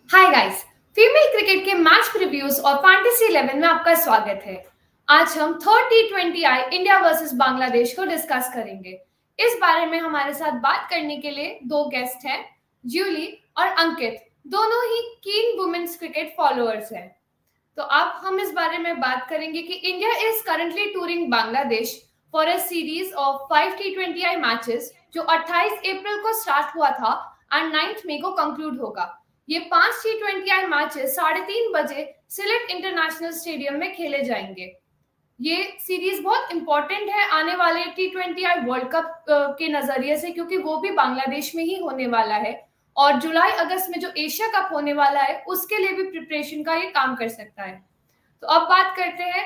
Hi guys, female cricket के match previews और fantasy 11 में आपका स्वागत है। आज हम third T20I India versus Bangladesh को डिस्कस करेंगे। इस बारे में हमारे साथ बात करने के लिए दो गेस्ट हैं, जूली और अंकित, दोनों ही कीन वुमेन्स क्रिकेट फॉलोअर्स हैं। तो अब हम इस बारे में बात करेंगे कि India is currently touring Bangladesh for a series of 5 T20I matches जो 28 अप्रैल को स्टार्ट हुआ था एंड 9 मई को कंक्लूड होगा। ये 5 T20I मैचेस 3:30 बजे सिलेट इंटरनेशनल स्टेडियम में खेले जाएंगे। ये सीरीज बहुत इंपॉर्टेंट है आने वाले T20I वर्ल्ड कप के नजरिए से, क्योंकि वो भी बांग्लादेश में ही होने वाला है और जुलाई अगस्त में जो एशिया कप होने वाला है उसके लिए भी प्रिपरेशन का ये काम कर सकता है। तो अब बात करते हैं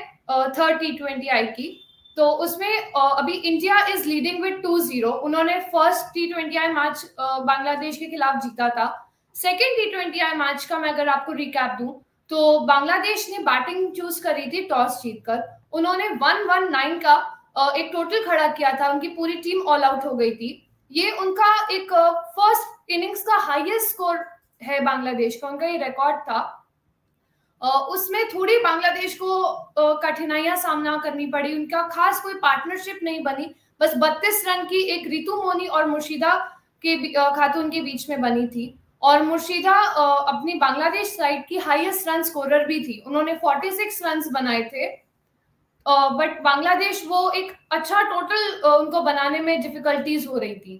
थर्ड T20I की। तो उसमें अभी इंडिया इज लीडिंग विद 2-0। उन्होंने फर्स्ट T20I मैच बांग्लादेश के खिलाफ जीता था। सेकेंड T20I मैच का मैं अगर आपको रिकैप दूं तो बांग्लादेश ने बैटिंग चूज करी थी टॉस जीतकर। उन्होंने 119 का एक टोटल खड़ा किया था, उनकी पूरी टीम ऑल आउट हो गई थी। ये उनका एक फर्स्ट इनिंग्स का हाईएस्ट स्कोर है बांग्लादेश का, उनका ये रिकॉर्ड था। उसमें थोड़ी बांग्लादेश को कठिनाइयां सामना करनी पड़ी, उनका खास कोई पार्टनरशिप नहीं बनी, बस 32 रन की एक रितु मोनी और मुर्शिदा के खातून के बीच में बनी थी। और मुर्शिदा अपनी बांग्लादेश साइड की हाईएस्ट रन स्कोरर भी थी, उन्होंने 46 रन बनाए थे। बट बांग्लादेश वो एक अच्छा टोटल उनको बनाने में डिफिकल्टीज हो रही थी।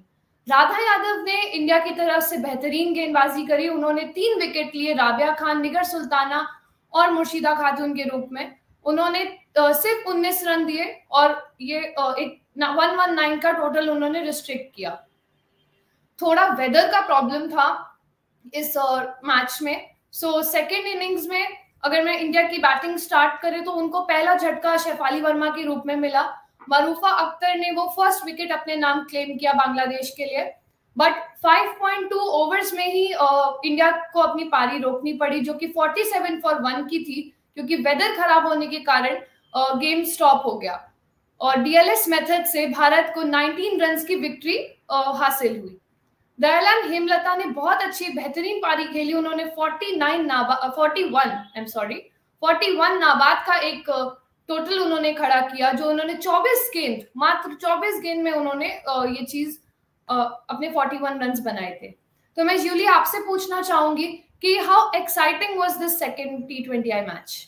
राधा यादव ने इंडिया की तरफ से बेहतरीन गेंदबाजी करी, उन्होंने 3 विकेट लिए, राबिया खान, निगर सुल्ताना और मुर्शिदा खातून के रूप में। उन्होंने सिर्फ 19 रन दिए और ये एक 119 का टोटल उन्होंने रिस्ट्रिक्ट किया। थोड़ा वेदर का प्रॉब्लम था इस मैच में। सो सेकेंड इनिंग्स में अगर मैं इंडिया की बैटिंग स्टार्ट करें तो उनको पहला झटका शेफाली वर्मा के रूप में मिला। मरूफा अख्तर ने वो फर्स्ट विकेट अपने नाम क्लेम किया बांग्लादेश के लिए, बट 5.2 ओवर्स में ही इंडिया को अपनी पारी रोकनी पड़ी, जो कि 47 फॉर 1 की थी, क्योंकि वेदर खराब होने के कारण गेम स्टॉप हो गया और डीएलएस मेथड से भारत को 19 रन की विक्ट्री हासिल हुई। दयालन हेमलता ने बहुत अच्छी बेहतरीन पारी खेली, उन्होंने 41 नाबाद का एक टोटल उन्होंने खड़ा किया, जो उन्होंने 24 गेंद, मात्र 24 गेंद में उन्होंने ये चीज अपने 41 रन बनाए थे। तो मैं जूली आपसे पूछना चाहूंगी कि how exciting was this second T20I match?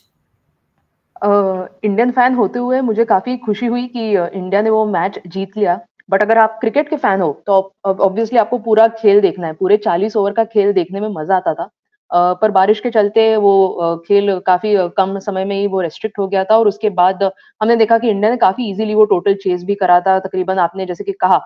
Indian fan होते हुए मुझे काफी खुशी हुई कि इंडिया ने वो मैच जीत लिया। बट अगर आप क्रिकेट के फैन हो तो ऑब्वियसली आपको पूरा खेल देखना है, पूरे 40 ओवर का खेल देखने में मजा आता था। पर बारिश के चलते वो खेल काफी कम समय में ही वो रेस्ट्रिक्ट हो गया था और उसके बाद हमने देखा कि इंडिया ने काफी इजीली वो टोटल चेस भी करा था। तकरीबन आपने जैसे कि कहा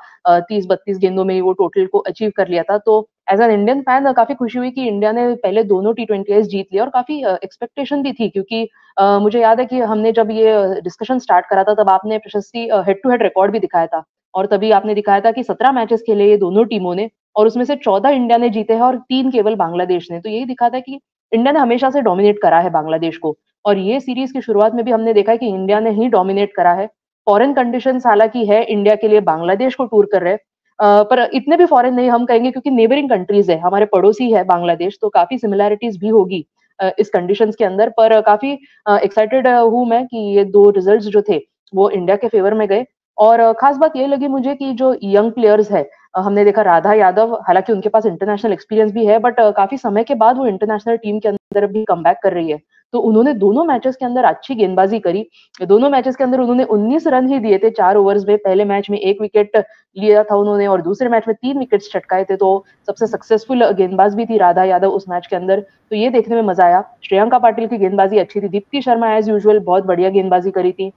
30-32 गेंदों में ही वो टोटल को अचीव कर लिया था। तो एज एन इंडियन फैन काफी खुशी हुई कि इंडिया ने पहले दोनों T20Is जीत लिया और काफी एक्सपेक्टेशन भी थी, क्योंकि मुझे याद है कि हमने जब ये डिस्कशन स्टार्ट करा था तब आपने प्रशस्ति हेड टू हेड रिकॉर्ड भी दिखाया था और तभी आपने दिखाया था कि 17 मैचेस खेले ये दोनों टीमों ने और उसमें से 14 इंडिया ने जीते हैं और 3 केवल बांग्लादेश ने। तो यही दिखाता है कि इंडिया ने हमेशा से डोमिनेट करा है बांग्लादेश को और ये सीरीज की शुरुआत में भी हमने देखा है कि इंडिया ने ही डोमिनेट करा है। फॉरेन कंडीशंस हालांकि है इंडिया के लिए, बांग्लादेश को टूर कर रहे हैं, पर इतने भी फॉरेन नहीं हम कहेंगे, क्योंकि नेबरिंग कंट्रीज है, हमारे पड़ोसी है बांग्लादेश, तो काफी सिमिलैरिटीज भी होगी इस कंडीशंस के अंदर। पर काफी एक्साइटेड हूं मैं कि ये दो रिजल्ट्स जो थे वो इंडिया के फेवर में गए। और खास बात ये लगी मुझे कि जो यंग प्लेयर्स है, हमने देखा राधा यादव, हालांकि उनके पास इंटरनेशनल एक्सपीरियंस भी है, बट काफी समय के बाद वो इंटरनेशनल टीम के अंदर भी कमबैक कर रही है। तो उन्होंने दोनों मैचेस के अंदर अच्छी गेंदबाजी करी। दोनों मैचेस के अंदर उन्होंने 19 रन ही दिए थे 4 ओवर्स में। पहले मैच में 1 विकेट लिया था उन्होंने और दूसरे मैच में 3 विकेट्स चटकाए थे। तो सबसे सक्सेसफुल गेंदबाज भी थी राधा यादव उस मैच के अंदर, तो ये देखने में मजा आया। श्रेयंका पाटिल की गेंदबाजी अच्छी थी, दीप्ति शर्मा एज यूजुअल बहुत बढ़िया गेंदबाजी करी थी।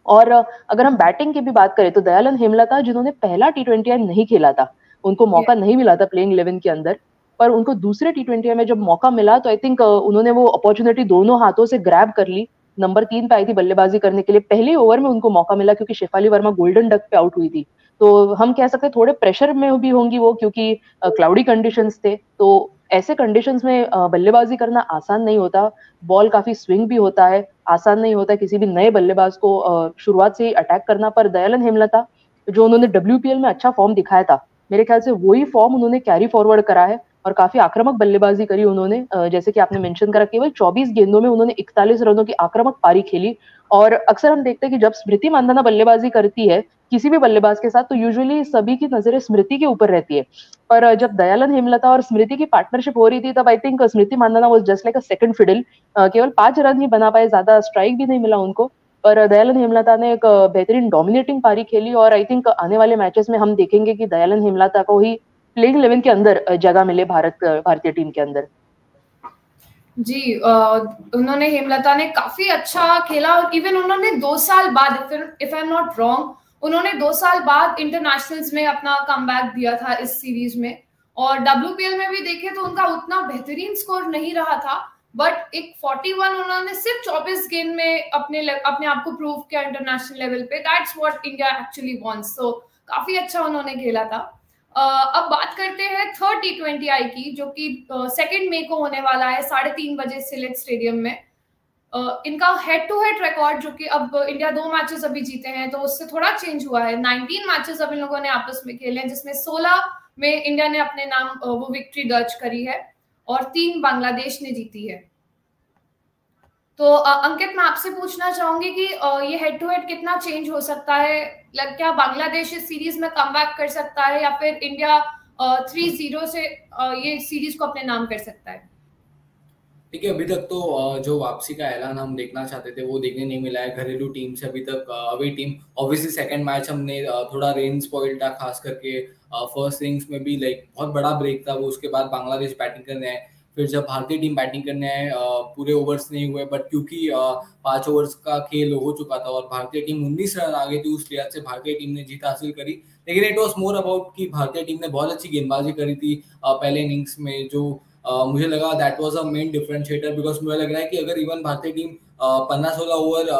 और अगर हम बैटिंग की भी बात करें तो दयालन हेमलता, जिन्होंने पहला T20I नहीं खेला था, उनको मौका नहीं मिला था प्लेइंग 11 के अंदर, पर उनको दूसरे T20I में जब मौका मिला तो आई थिंक उन्होंने वो अपॉर्चुनिटी दोनों हाथों से ग्रैब कर ली। नंबर 3 पे आई थी बल्लेबाजी करने के लिए, पहले ओवर में उनको मौका मिला क्योंकि शेफाली वर्मा गोल्डन डक पे आउट हुई थी। तो हम कह सकते हैं थोड़े प्रेशर में भी होंगी वो, क्योंकि क्लाउडी कंडीशंस थे। तो ऐसे कंडीशंस में बल्लेबाजी करना आसान नहीं होता, बॉल काफी स्विंग भी होता है, आसान नहीं होता किसी भी नए बल्लेबाज को शुरुआत से ही अटैक करना। पर दयालन हेमलता, जो उन्होंने WPL में अच्छा फॉर्म दिखाया था, मेरे ख्याल से वही फॉर्म उन्होंने कैरी फॉरवर्ड करा है और काफी आक्रामक बल्लेबाजी करी उन्होंने। जैसे कि आपने मेंशन करा, केवल 24 गेंदों में उन्होंने 41 रनों की आक्रामक पारी खेली। और अक्सर हम देखते हैं कि जब स्मृति मानधना बल्लेबाजी करती है किसी भी बल्लेबाज के साथ, तो यूजुअली सभी की नजरें स्मृति के ऊपर रहती है। पर जब दयालन हेमलता और स्मृति की पार्टनरशिप हो रही थी, तब I think Smriti Mandhana was just like a second fiddle. केवल 5 रन ही बना पाए, ज्यादा स्ट्राइक भी नहीं मिला उनको। पर दयालन हेमलता ने एक बेहतरीन डोमिनेटिंग पारी खेली, और आई थिंक आने वाले मैचेस में हम देखेंगे कि दयालन हेमलता को ही प्लेइंग 11 के अंदर जगह मिले भारतीय टीम के अंदर। जी, उन्होंने, हेमलता ने काफी अच्छा खेला, और इवन उन्होंने 2 साल बाद, if I am not wrong, उन्होंने 2 साल बाद इंटरनेशनल्स में अपना कमबैक दिया था इस सीरीज में। और WPL में भी देखे तो उनका उतना बेहतरीन स्कोर नहीं रहा था, बट एक 41 उन्होंने सिर्फ 24 गेंद में अपने आप को प्रूव किया इंटरनेशनल लेवल पे। That's what India actually wants. So काफी अच्छा उन्होंने खेला था। अब बात करते हैं थर्ड T20I की, जो कि 2 मई को होने वाला है 3:30 बजे सिलेट स्टेडियम में। इनका हेड टू हेड रिकॉर्ड, जो कि अब इंडिया 2 मैचेस अभी जीते हैं, तो उससे थोड़ा चेंज हुआ है। 19 मैचेस अब इन लोगों ने आपस में खेले हैं, जिसमें 16 में इंडिया ने अपने नाम वो विक्ट्री दर्ज करी है, और 3 बांग्लादेश ने जीती है। तो अंकित, मैं आपसे पूछना चाहूंगी कि ये हेड टू हेड कितना चेंज हो सकता है? क्या बांग्लादेश इस सीरीज में कमबैक कर सकता है, या फिर इंडिया 3-0 से ये सीरीज को अपने नाम कर सकता है? देखिए, अभी तक तो जो वापसी का ऐलान हम देखना चाहते थे वो देखने नहीं मिला है घरेलू टीम से अभी तक। Away team, obviously second match हमने थोड़ा रेन स्पॉइल था, खास करके फर्स्ट इनिंग्स में भी लाइक बहुत बड़ा ब्रेक था वो। उसके बाद बांग्लादेश बैटिंग करने आए, फिर जब भारतीय टीम बैटिंग करने आए पूरे ओवर्स नहीं हुए, बट क्योंकि 5 ओवर्स का खेल हो चुका था और भारतीय टीम 19 रन आगे थी, उस लिहाज से भारतीय टीम ने जीत हासिल करी। लेकिन इट वॉज मोर अबाउट कि भारतीय टीम ने बहुत अच्छी गेंदबाजी करी थी पहले इनिंग्स में, जो मुझे लगा that was a main differentiator. Because मुझे लग रहा है कि अगर इवन भारतीय टीम 15-16 ओवर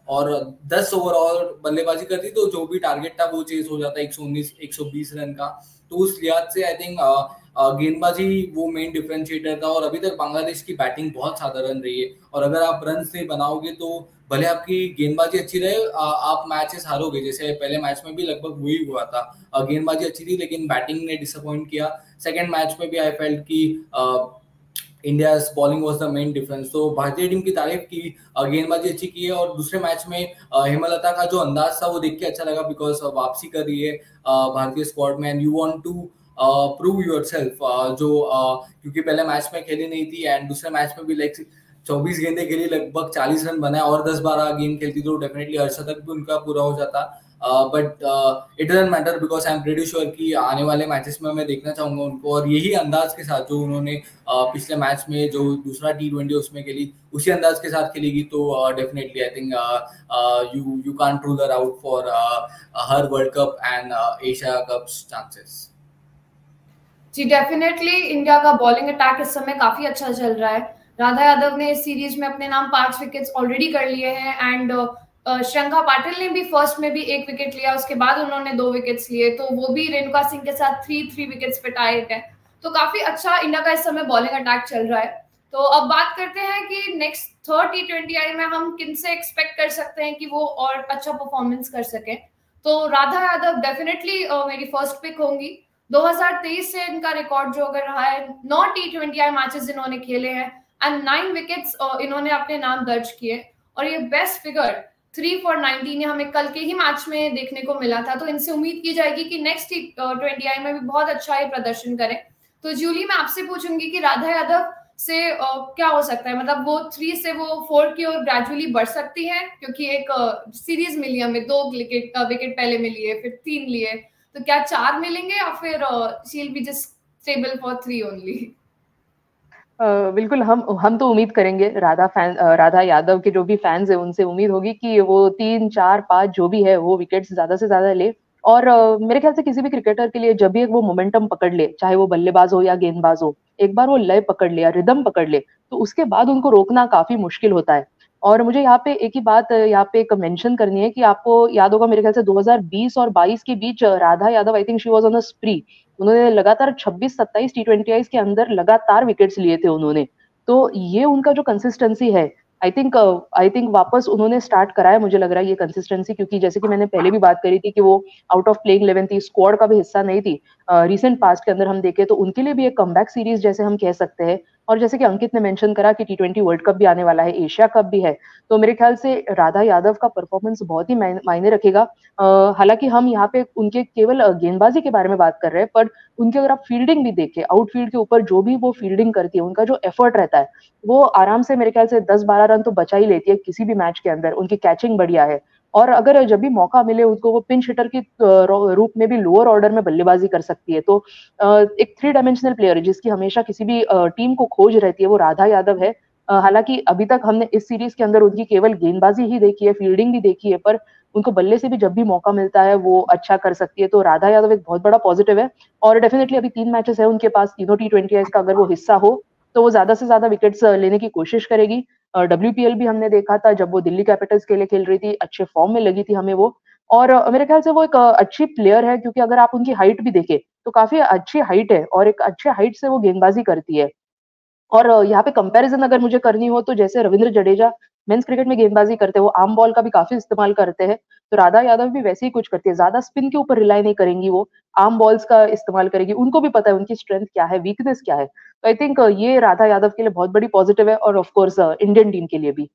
और 10 ओवर और बल्लेबाजी करती तो जो भी टारगेट था वो चेज हो जाता 119-120 रन का। तो उस लिहाज से आई थिंक गेंदबाजी वो मेन डिफरेंशिएटर था। और अभी तक बांग्लादेश की बैटिंग बहुत साधारण रही है, और अगर आप रन से बनाओगे तो भले आपकी गेंदबाजी अच्छी रहे आप मैचेस हारोगे। जैसे पहले मैच में भी लगभग वही हुआ था, गेंदबाजी अच्छी थी लेकिन बैटिंग ने डिसअपॉइंट किया। सेकंड मैच में भी आई फेल्ट कि India bowling was the main difference. तो भारतीय टीम की तारीफ की, गेंदबाजी अच्छी की है। और दूसरे मैच में हेमलता का जो अंदाज था वो देख के अच्छा लगा, बिकॉज वापसी कर रही है भारतीय स्क्वाड में, and you want to prove yourself. जो क्योंकि पहले मैच में खेली नहीं थी, एंड दूसरे मैच में भी लाइक 24 गेंदे खेली, लगभग 40 रन बनाए, और 10-12 गेंद खेलती तो डेफिनेटली अर्धशतक भी उनका पूरा हो जाता। But it doesn't matter, because I am pretty sure कि आने वाले मैचेस में मैं देखना चाहूंगा उनको, और यही अंदाज के साथ जो उन्होंने पिछले मैच में जो दूसरा T20 उसमें खेली, उसी अंदाज के साथ खेलेगी तो definitely I think you can't rule her out for her world cup and Asia cup chances. जी, डेफिनेटली इंडिया का बॉलिंग अटैक इस समय काफी अच्छा चल रहा है। राधा यादव ने इस सीरीज में अपने नाम 5 विकेट्स ऑलरेडी कर लिए हैं, एंड श्रियंका पाटिल ने भी फर्स्ट में भी 1 विकेट लिया, उसके बाद उन्होंने 2 विकेट्स लिए, तो वो भी रेणुका सिंह के साथ 3 विकेट्स पे टाइड है। तो काफी अच्छा इंडिया का इस समय बॉलिंग अटैक चल रहा है। तो अब बात करते हैं कि नेक्स्ट थर्ड T20I में हम किनसे एक्सपेक्ट कर सकते हैं कि वो और अच्छा परफॉर्मेंस कर सके। तो राधा यादव डेफिनेटली मेरी फर्स्ट पिक होंगी। 2023 से इनका रिकॉर्ड जो अगर रहा है, 9 T20I मैचेस इन्होंने खेले हैं, एंड 9 विकेट्स इन्होंने अपने नाम दर्ज किए, और ये बेस्ट फिगर 3 for 19 हमें कल के ही मैच में देखने को मिला था। तो इनसे उम्मीद की जाएगी कि नेक्स्ट T20I में भी बहुत अच्छा ये प्रदर्शन करें। तो जूली, मैं आपसे पूछूंगी कि राधा यादव से क्या हो सकता है, मतलब वो 3 से वो 4 की ओर ग्रेजुअली बढ़ सकती है, क्योंकि एक सीरीज मिली हमें, 2 विकेट पहले मिली है, फिर 3 लिए, तो क्या 4 मिलेंगे, या फिर she will be just stable for 3 only? बिल्कुल, हम तो उम्मीद करेंगे, राधा यादव के जो भी फैंस है उनसे उम्मीद होगी कि वो 3, 4, 5 जो भी है वो विकेट्स ज्यादा से ज्यादा ले। और मेरे ख्याल से किसी भी क्रिकेटर के लिए जब भी वो मोमेंटम पकड़ ले, चाहे वो बल्लेबाज हो या गेंदबाज हो, एक बार वो लय पकड़ ले या रिदम पकड़ ले, तो उसके बाद उनको रोकना काफी मुश्किल होता है। और मुझे यहाँ पे एक ही बात यहाँ पे एक मेंशन करनी है कि आपको याद होगा, मेरे ख्याल से 2020 और 22 के बीच Radha Yadav, I think she was on a spree, उन्होंने लगातार 26-27 T20Is के अंदर लगातार विकेट्स लिए थे उन्होंने। तो ये उनका जो कंसिस्टेंसी है, आई थिंक वापस उन्होंने स्टार्ट करा है, मुझे लग रहा है ये कंसिस्टेंसी, क्योंकि जैसे कि मैंने पहले भी बात करी थी कि वो आउट ऑफ प्लेइंग 11 थी, स्क्वाड का भी हिस्सा नहीं थी। रिसेंट पास्ट के अंदर हम देखें तो उनके लिए भी एक कमबैक सीरीज जैसे हम कह सकते हैं। और जैसे कि अंकित ने मेंशन करा कि T20 वर्ल्ड कप भी आने वाला है, एशिया कप भी है, तो मेरे ख्याल से राधा यादव का परफॉर्मेंस बहुत ही मायने रखेगा। हालांकि हम यहाँ पे उनके केवल गेंदबाजी के बारे में बात कर रहे हैं, पर उनकी अगर आप फील्डिंग भी देखें, आउटफील्ड के ऊपर जो भी वो फील्डिंग करती है, उनका जो एफर्ट रहता है, वो आराम से मेरे ख्याल से 10-12 रन तो बचा ही लेती है किसी भी मैच के अंदर। उनकी कैचिंग बढ़िया है, और अगर जब भी मौका मिले उनको, वो पिंच हिटर के रूप में भी लोअर ऑर्डर में बल्लेबाजी कर सकती है। तो एक 3 डायमेंशनल प्लेयर जिसकी हमेशा किसी भी टीम को खोज रहती है, वो राधा यादव है। हालांकि अभी तक हमने इस सीरीज के अंदर उनकी केवल गेंदबाजी ही देखी है, फील्डिंग भी देखी है, पर उनको बल्ले से भी जब भी मौका मिलता है वो अच्छा कर सकती है। तो राधा यादव एक बहुत बड़ा पॉजिटिव है, और डेफिनेटली अभी 3 मैचेस है उनके पास, तीनों T20 का अगर वो हिस्सा हो तो वो ज्यादा से ज्यादा विकेट्स लेने की कोशिश करेगी। WPL भी हमने देखा था, जब वो दिल्ली कैपिटल्स के लिए खेल रही थी, अच्छे फॉर्म में लगी थी हमें वो। और मेरे ख्याल से वो एक अच्छी प्लेयर है, क्योंकि अगर आप उनकी हाइट भी देखें तो काफी अच्छी हाइट है, और एक अच्छे हाइट से वो गेंदबाजी करती है। और यहाँ पे कंपैरिजन अगर मुझे करनी हो तो जैसे रविंद्र जडेजा मेंस क्रिकेट में गेंदबाजी करते हैं, वो आर्म बॉल का भी काफी इस्तेमाल करते हैं, तो राधा यादव भी वैसे ही कुछ करती है। ज्यादा स्पिन के ऊपर रिलाई नहीं करेंगी, वो आर्म बॉल्स का इस्तेमाल करेगी। उनको भी पता है उनकी स्ट्रेंथ क्या है, वीकनेस क्या है। तो आई थिंक ये राधा यादव के लिए बहुत बड़ी पॉजिटिव है, और ऑफ कोर्स इंडियन टीम के लिए भी।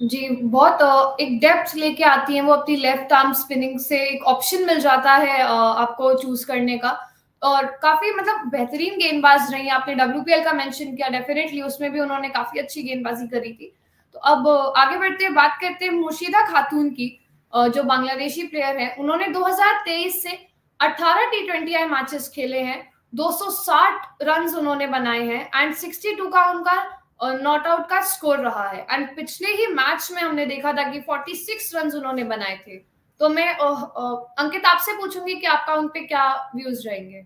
जी, बहुत एक डेप्थ लेके आती हैं वो अपनी लेफ्ट आर्म स्पिनिंग से, एक ऑप्शन मिल जाता है आपको चूज करने का, और काफी मतलब बेहतरीन गेंदबाज रही हैं। आपने WPL का मेंशन किया, डेफिनेटली उसमें भी उन्होंने काफी अच्छी गेंदबाजी करी थी। तो अब आगे बढ़ते हैं, बात करते हैं मुर्शिदा खातून की, जो बांग्लादेशी प्लेयर है। उन्होंने 2023 से 18 T20I मैचेस खेले हैं, 260 रन उन्होंने बनाए हैं, एंड 62 का उनका नॉट आउट का स्कोर रहा है। एंड पिछले ही मैच में हमने देखा था कि 46 रन उन्होंने बनाए थे। तो मैं अंकित आपसे पूछूंगी कि आपका उन पे क्या व्यूज रहेंगे।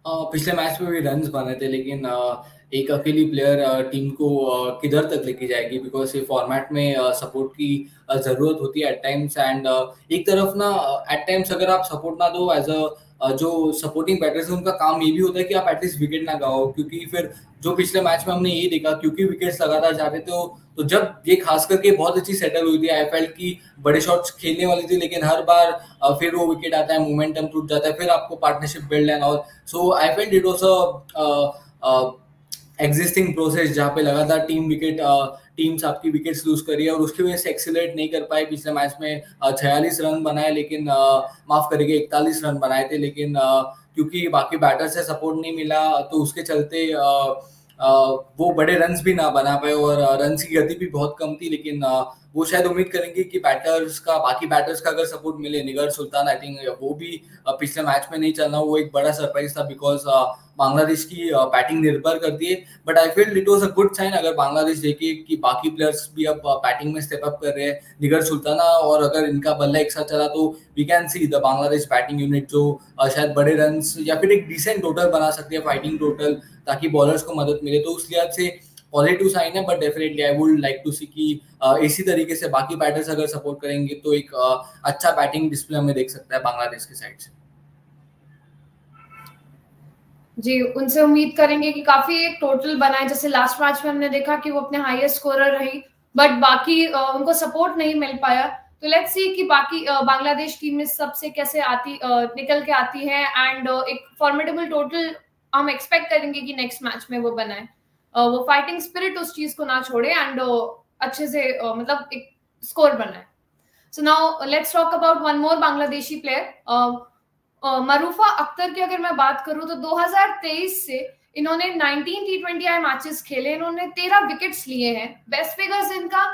पिछले मैच में भी रन्स बने थे, लेकिन एक अकेली प्लेयर टीम को किधर तक लेके जाएगी, बिकॉज ये फॉर्मेट में सपोर्ट की जरूरत होती है एट टाइम्स। एंड एक तरफ ना एट टाइम्स अगर आप सपोर्ट ना दो एज अ जो सपोर्टिंग बैटर्स है, उनका काम ये भी होता है कि आप एटलीस्ट विकेट ना गवाओ, क्योंकि फिर जो पिछले मैच में हमने ये देखा, क्योंकि विकेट्स लगातार जा रहे थे, तो जब ये खास करके बहुत अच्छी सेटल हुई थी, आई फेल्ट की बड़े शॉट्स खेलने वाली थी, लेकिन हर बार फिर वो विकेट आता है, मोमेंटम टूट जाता है, फिर आपको partnership build and all. So I felt it was a existing process जहाँ पे लगातार टीम्स आपकी विकेट्स लूज करी है, और उसकी वजह से एक्सीलरेट नहीं कर पाए। पिछले मैच में 46 रन बनाए, लेकिन माफ करिए 41 रन बनाए थे, लेकिन क्योंकि बाकी बैटर से सपोर्ट नहीं मिला, तो उसके चलते वो बड़े रन्स भी ना बना पाए, और रन्स की गति भी बहुत कम थी। लेकिन वो शायद उम्मीद करेंगे कि बाकी बैटर्स का अगर सपोर्ट मिले, निगर सुल्तान आई थिंक वो भी पिछले मैच में नहीं चलना, वो एक बड़ा सरप्राइज था, बिकॉज बांग्लादेश की बैटिंग निर्भर करती है। But I feel it was a good sign अगर बांग्लादेश देखे कि बाकी प्लेयर्स भी अब बैटिंग में स्टेप अप कर रहे हैं, निगर सुल्ताना, और अगर इनका बल्ला एक साथ चला तो we can see the Bangladesh batting unit जो शायद बड़े रन्स या फिर एक डिसेंट टोटल बना सकती है, फाइटिंग टोटल, ताकि बॉलर्स को मदद मिले। तो उस लिहाज से पॉजिटिव साइन है, but definitely I would like to see कि इसी तरीके से बाकी बैटर्स अगर सपोर्ट करेंगे तो एक अच्छा बैटिंग डिस्प्ले हमें देख सकता है बांग्लादेश की साइड से। जी, उनसे उम्मीद करेंगे कि काफी एक टोटल बनाए, जैसे लास्ट मैच में हमने देखा कि वो अपने हाईएस्ट स्कोरर रही, बट बाकी उनको सपोर्ट नहीं मिल पाया। तो लेट्स सी कि बाकी बांग्लादेश टीम में सबसे कैसे निकल के आती है, एंड एक फॉर्मिडेबल टोटल हम एक्सपेक्ट करेंगे कि नेक्स्ट मैच में वो बनाए, वो फाइटिंग स्पिरिट उस चीज को ना छोड़े, एंड अच्छे से मतलब एक स्कोर बनाए। So now let's talk about one more Bangladeshi player, Marufa Akhtar की अगर मैं बात करूं तो 2023 से इन्होंने 19 T20I मैचेस खेले, इन्होंने 13 विकेट्स लिए हैं, बेस्ट फिगर्स इनका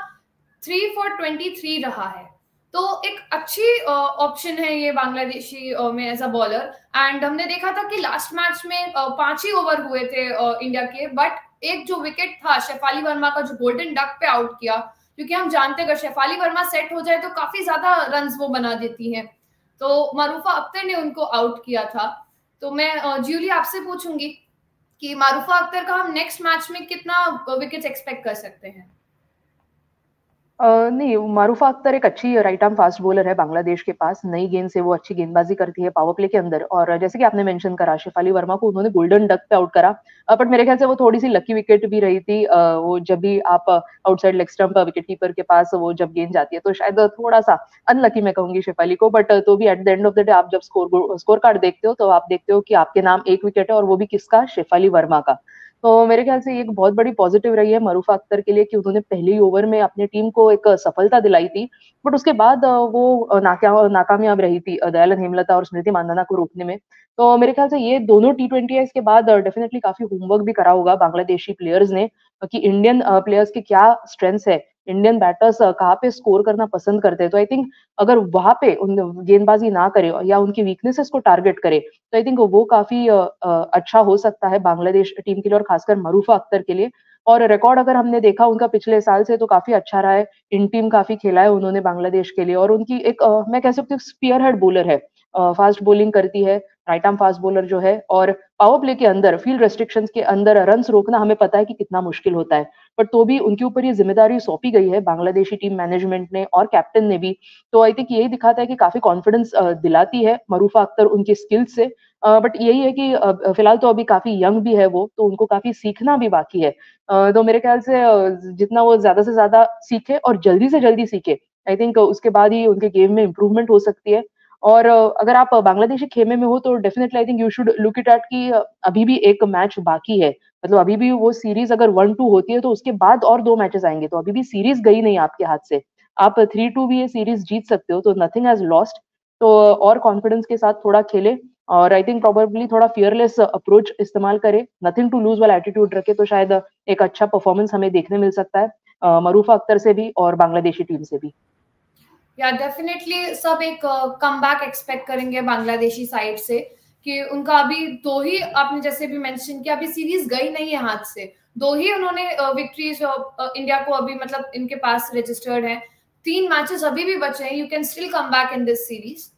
3 for 23 रहा है। तो एक अच्छी ऑप्शन है ये बांग्लादेशी में एज अ बॉलर। एंड हमने देखा था कि लास्ट मैच में 5 ही ओवर हुए थे इंडिया के, बट एक जो विकेट था शेफाली वर्मा का, जो गोल्डन डक पे आउट किया, क्योंकि हम जानते हैं अगर शेफाली वर्मा सेट हो जाए तो काफी ज्यादा रन्स वो बना देती हैं, तो मारूफा अख्तर ने उनको आउट किया था। तो मैं ज्यूली आपसे पूछूंगी कि मारूफा अख्तर का हम नेक्स्ट मैच में कितना विकेट्स एक्सपेक्ट कर सकते हैं। नहीं, मारूफा अख्तर एक अच्छी राइट आर्म फास्ट बॉलर है बांग्लादेश के पास। नई गेंद से वो अच्छी गेंदबाजी करती है पावर प्ले के अंदर, और जैसे कि आपने मेंशन करा, शेफाली वर्मा को उन्होंने गोल्डन डक पे आउट करा, बट मेरे ख्याल से वो थोड़ी सी लकी विकेट भी रही थी। वो जब भी आप outside leg stump wicket keeper के पास वो जब गेंद जाती है तो शायद थोड़ा सा अनलकी मैं कहूंगी शेफाली को, बट तो भी at the end of the day आप जब स्कोर कार्ड देखते हो तो आप देखते हो कि आपके नाम एक विकेट है, और वो भी किसका, शेफाली वर्मा का। तो मेरे ख्याल से ये एक बहुत बड़ी पॉजिटिव रही है मरूफा अख्तर के लिए कि उन्होंने पहले ही ओवर में अपनी टीम को एक सफलता दिलाई थी, बट उसके बाद वो नाकामयाब रही थी दयालन हेमलता और स्मृति मानधना को रोकने में। तो मेरे ख्याल से ये दोनों टी20 है, इसके बाद डेफिनेटली काफी होमवर्क भी करा होगा बांग्लादेशी प्लेयर्स ने कि इंडियन प्लेयर्स की क्या स्ट्रेंथ्स है, इंडियन बैटर्स कहाँ पे स्कोर करना पसंद करते हैं। तो आई थिंक अगर वहां पे उन गेंदबाजी ना करे या उनकी वीकनेसेस को टारगेट करे तो आई थिंक वो काफी अच्छा हो सकता है बांग्लादेश टीम के लिए, और खासकर मरूफा अख्तर के लिए। और रिकॉर्ड अगर हमने देखा उनका पिछले साल से तो काफी अच्छा रहा है, इन टीम काफी खेला है उन्होंने बांग्लादेश के लिए, और उनकी एक मैं कह सकती हूँ स्पीयर हेड बॉलर है, फास्ट बॉलिंग करती है, राइट आर्म फास्ट बॉलर जो है, और पावर प्ले के अंदर फील्ड रेस्ट्रिक्शंस के अंदर रन्स रोकना हमें पता है कि कितना मुश्किल होता है, बट तो भी उनके ऊपर ये जिम्मेदारी सौंपी गई है बांग्लादेशी टीम मैनेजमेंट ने और कैप्टन ने भी। तो आई थिंक यही दिखाता है कि काफी कॉन्फिडेंस दिलाती है मरूफा अख्तर उनके स्किल्स से। बट यही है कि फिलहाल तो अभी काफी यंग भी है वो, तो उनको काफी सीखना भी बाकी है। तो मेरे ख्याल से जितना वो ज्यादा से ज्यादा सीखे और जल्दी से जल्दी सीखे, आई थिंक उसके बाद ही उनके गेम में इंप्रूवमेंट हो सकती है। और अगर आप बांग्लादेशी खेमे में हो तो definitely I think you should look it at कि अभी भी एक मैच बाकी है, मतलब अभी भी वो सीरीज अगर 1-2 होती है तो उसके बाद और 2 मैचेस आएंगे, तो अभी भी सीरीज गई नहीं आपके हाथ से। आप 3-2 भी ये सीरीज जीत सकते हो, तो नथिंग हैज लॉस्ट। तो और कॉन्फिडेंस के साथ थोड़ा खेले, और आई थिंक प्रोबेबली थोड़ा फियरलेस अप्रोच इस्तेमाल करे, नथिंग टू लूज वाला एटीट्यूड रखे, तो शायद एक अच्छा परफॉर्मेंस हमें देखने मिल सकता है मरूफा अख्तर से भी और बांग्लादेशी टीम से भी। या डेफिनेटली सब एक कमबैक एक्सपेक्ट करेंगे बांग्लादेशी साइड से, कि उनका अभी 2 ही, आपने जैसे भी मेंशन किया, अभी सीरीज गई नहीं है हाथ से, 2 ही उन्होंने विक्ट्रीज इंडिया को अभी मतलब इनके पास रजिस्टर्ड है, 3 मैचेस अभी भी बचे हैं, you can still come back in this series.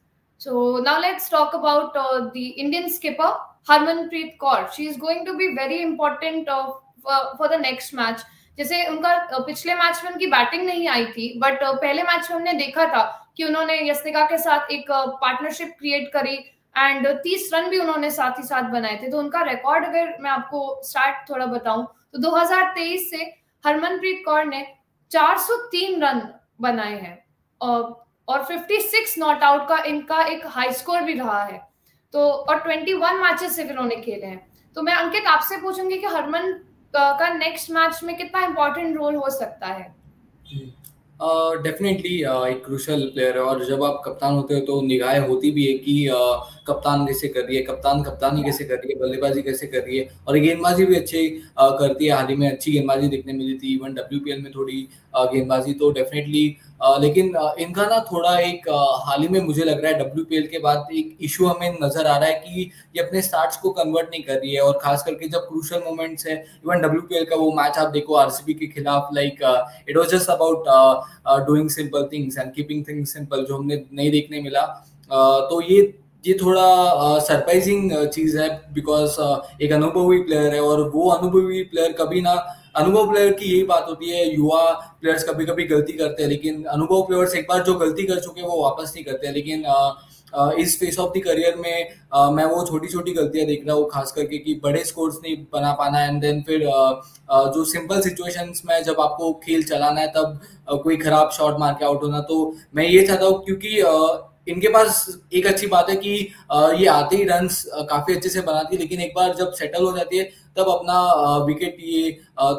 So now let's talk about the Indian skipper Harmanpreet Kaur. She is going to be very important for the next match. जैसे उनका पिछले मैच में उनकी बैटिंग नहीं आई थी, बट पहले मैच में हमने देखा था कि उन्होंने यस्तिका के साथ एक पार्टनरशिप क्रिएट करी, एंड 30 रन भी उन्होंने साथ ही साथ बनाए थे। तो उनका रिकॉर्ड अगर मैं आपको स्टार्ट थोड़ा बताऊं तो 2023 से हरमनप्रीत कौर ने 403 रन बनाए हैं, और 56 नॉट आउट का इनका एक हाई स्कोर भी रहा है। तो और 21 मैचेस सिर्फ इन्होंने खेले हैं। तो मैं अंकित आपसे पूछूंगी कि हरमन का नेक्स्ट मैच में कितना इंपॉर्टेंट रोल हो सकता है? डेफिनेटली एक क्रूशल प्लेयर है, और जब आप कप्तान होते हो तो निगाहें होती भी है कि कप्तान कैसे कर रही है, कप्तानी कैसे कर रही है, बल्लेबाजी कैसे कर रही है, और गेंदबाजी भी अच्छी करती है। हाल ही में अच्छी गेंदबाजी देखने मिली थी, इवन WPL में थोड़ी गेंदबाजी तो डेफिनेटली, लेकिन इनका ना थोड़ा एक हाल ही में मुझे लग रहा है WPL के बाद एक इशू हमें नजर आ रहा है कि ये अपने स्टार्ट्स को कन्वर्ट नहीं कर रही है, और खास करके जब क्रूशल मोमेंट्स है, इवन WPL का वो मैच आप देखो RCB के खिलाफ, like it was just about doing simple things and keeping things simple, जो हमने नहीं देखने मिला। तो ये थोड़ा सरप्राइजिंग चीज है, बिकॉज एक अनुभवी प्लेयर है, और वो अनुभवी प्लेयर कभी ना, अनुभव प्लेयर की यही बात होती है, युवा प्लेयर्स कभी कभी गलती करते हैं, लेकिन अनुभव प्लेयर्स एक बार जो गलती कर चुके हैं वो वापस नहीं करते हैं। लेकिन इस फेस ऑफ द करियर में मैं वो छोटी छोटी गलतियां देख रहा हूँ, खास करके कि बड़े स्कोर्स नहीं बना पाना, एंड देन फिर जो सिंपल सिचुएशंस में जब आपको खेल चलाना है तब कोई खराब शॉट मार के आउट होना। तो मैं ये चाहता हूँ, क्योंकि इनके पास एक अच्छी बात है कि ये आते ही रन्स काफी अच्छे से बनाती है, लेकिन एक बार जब सेटल हो जाती है तब अपना विकेट ये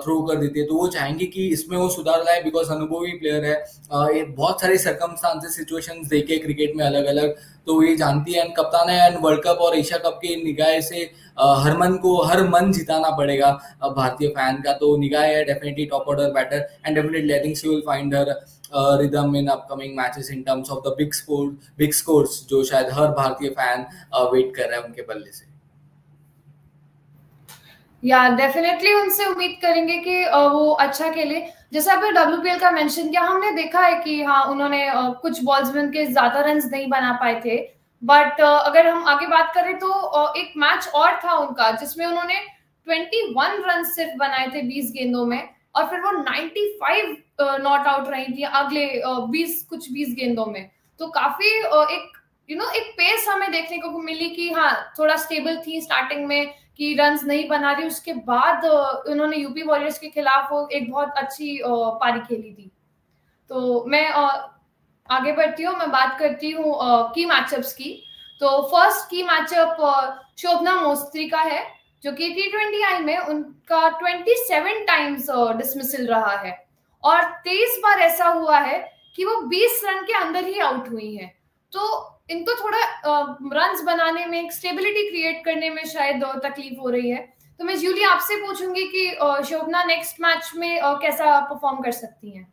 थ्रो कर देती है। तो वो चाहेंगे कि इसमें वो सुधार लाए, बिकॉज अनुभवी प्लेयर है, बहुत सारे सर्कमस्टांसेस सिचुएशंस देखे क्रिकेट में अलग अलग, तो ये जानती है, एंड कप्तान है, एंड वर्ल्ड कप और एशिया कप की निगाह से हर मन जिताना पड़ेगा भारतीय फैन का। तो निगाह है definitely top order batter, and definitely I think she will find her rhythm in upcoming matches in terms of the big scores जो शायद हर भारतीय फैन वेट कर रहा है उनके बल्ले से। या डेफिनेटली उनसे उम्मीद करेंगे कि वो अच्छा खेले। जैसे आपने WPL का मेंशन किया, हमने देखा है कि हाँ उन्होंने कुछ बॉल्स में उनके ज्यादा रन्स नहीं बना पाए थे, बट अगर हम आगे बात करें तो एक मैच और था उनका जिसमें उन्होंने 21 रन सिर्फ बनाए थे 20 गेंदों में, और फिर वो 95 नॉट आउट रही थी अगले 20 गेंदों में। तो काफी एक एक पेस हमें देखने को मिली कि हाँ थोड़ा स्टेबल थी स्टार्टिंग में कि रन्स नहीं बना रही, उसके बाद उन्होंने यूपी वॉरियर्स के खिलाफ एक बहुत अच्छी पारी खेली थी। तो मैं आगे बढ़ती हूँ, मैं बात करती हूँ की मैचअप्स की। तो फर्स्ट की मैचअप शोभना मोस्त्री का है, जो कि T20I में उनका 27 टाइम्स डिसमिसल रहा है और 23 बार ऐसा हुआ है कि वो 20 रन के अंदर ही आउट हुई हैं। तो इनको थोड़ा रन्स बनाने में, एक स्टेबिलिटी क्रिएट करने में शायद तकलीफ हो रही है। तो मैं जूली आपसे पूछूंगी कि शोभना नेक्स्ट मैच में कैसा परफॉर्म कर सकती हैं?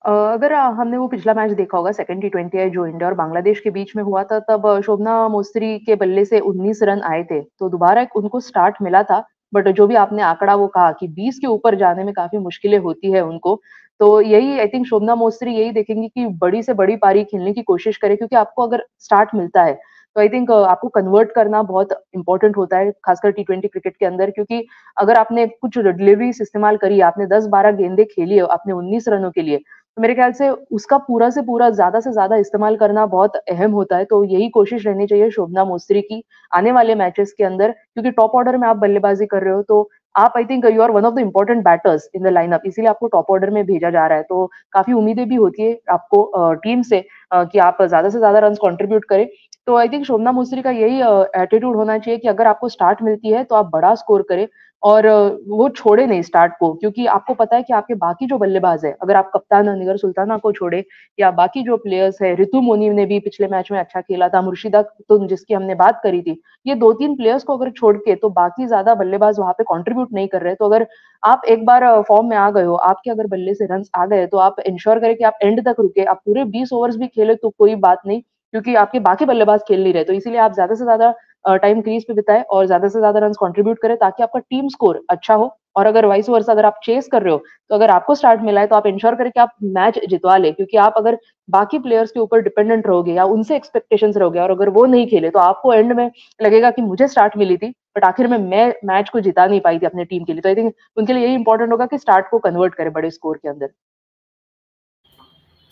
अगर हमने वो पिछला मैच देखा होगा सेकंड T20I जो इंडिया और बांग्लादेश के बीच में हुआ था, तब शोभना मोस्त्री के बल्ले से 19 रन आए थे, तो दोबारा एक उनको स्टार्ट मिला था। बट जो भी आपने आंकड़ा वो कहा कि 20 के ऊपर जाने में काफी मुश्किलें होती है उनको, तो यही आई थिंक शोभना मोस्त्री यही देखेंगी कि बड़ी से बड़ी पारी खेलने की कोशिश करे, क्योंकि आपको अगर स्टार्ट मिलता है तो आई थिंक आपको कन्वर्ट करना बहुत इंपॉर्टेंट होता है, खासकर T20 क्रिकेट के अंदर, क्योंकि अगर आपने कुछ डिलीवरीज इस्तेमाल करी, आपने 10-12 गेंदें खेली है आपने 19 रनों के लिए, तो मेरे ख्याल से उसका पूरा से पूरा ज़्यादा से ज़्यादा इस्तेमाल करना बहुत अहम होता है। तो यही कोशिश रहनी चाहिए शोभना मोस्त्री की आने वाले मैचेस के अंदर, क्योंकि टॉप ऑर्डर में आप बल्लेबाजी कर रहे हो, तो आप I think you are one of the important batters in the lineup, इसीलिए आपको टॉप ऑर्डर में भेजा जा रहा है। तो काफ़ी उम्मीदें भी होती है आपको टीम से कि आप ज़्यादा से ज़्यादा रन्स कंट्रीब्यूट करें। तो आई थिंक शोभना मोस्त्री का यही एटीट्यूड होना चाहिए कि अगर आपको स्टार्ट मिलती है तो आप बड़ा स्कोर करें और वो छोड़े नहीं स्टार्ट को, क्योंकि आपको पता है कि आपके बाकी जो बल्लेबाज है, अगर आप कप्तान निगर सुल्ताना को छोड़े या बाकी जो प्लेयर्स है, रितु मोनी ने भी पिछले मैच में अच्छा खेला था, मुर्शिदा तुन जिसकी हमने बात करी थी, ये 2-3 प्लेयर्स को अगर छोड़ के तो बाकी ज्यादा बल्लेबाज वहां पे कंट्रीब्यूट नहीं कर रहे। तो अगर आप एक बार फॉर्म में आ गए हो, आपके अगर बल्ले से रन आ गए, तो आप इंश्योर करें कि आप एंड तक रुके, आप पूरे 20 ओवर्स भी खेले तो कोई बात नहीं, क्योंकि आपके बाकी बल्लेबाज खेल नहीं रहे। तो इसीलिए आप ज्यादा से ज्यादा टाइम क्रीज पे बिताए और ज्यादा से ज्यादा रन कंट्रीब्यूट करें, ताकि आपका टीम स्कोर अच्छा हो। और अगर वाइस वर्सा अगर आप चेस कर रहे हो, तो अगर आपको स्टार्ट मिला है तो आप इंश्योर करें कि आप मैच जितवा ले, क्योंकि आप अगर बाकी प्लेयर्स के ऊपर डिपेंडेंट रहोगे या उनसे एक्सपेक्टेशंस रहोगे और अगर वो नहीं खेले, तो आपको एंड में लगेगा कि मुझे स्टार्ट मिली थी बट आखिर में मैं मैच को जिता नहीं पाई थी अपने टीम के लिए। तो आई थिंक उनके लिए यही इंपॉर्टेंट होगा कि स्टार्ट को कन्वर्ट करे बड़े स्कोर के अंदर।